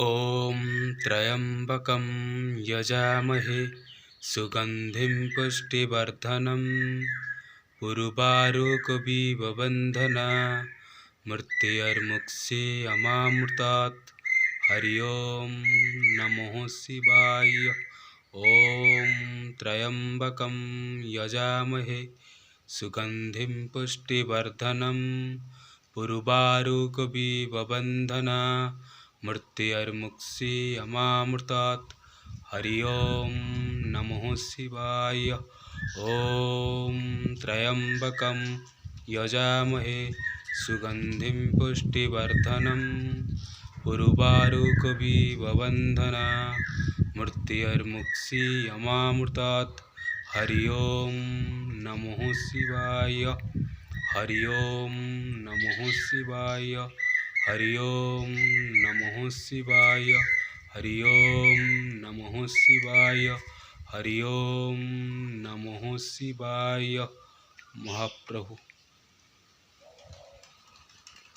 ॐ त्र्यम्बकं यजामहे सुगन्धिं पुष्टिवर्धनम् उर्वारुकविवबन्धना मृत्युर्मुक्षीयमामृतात्। हरि ओं नमः शिवाय। ॐ त्र्यम्बकं यजामहे सुगन्धिं पुष्टिवर्धनम् उर्वारुकविवबन्धना मृत्युर्मुक्षीयमामृतात्। हरि ओं नमः शिवाय। ॐ त्र्यम्बकं यजामहे सुगन्धिं पुष्टिवर्धनम् उर्वारुकविवबन्धना मृत्युर्मुक्षीयमामृतात्। हरि ओं नमः शिवाय। हरि ओं नमः शिवाय। हरि ओं नमः शिवाय। हरि ओं नमः शिवाय। हरि ओं नमः शिवाय। महाप्रभु।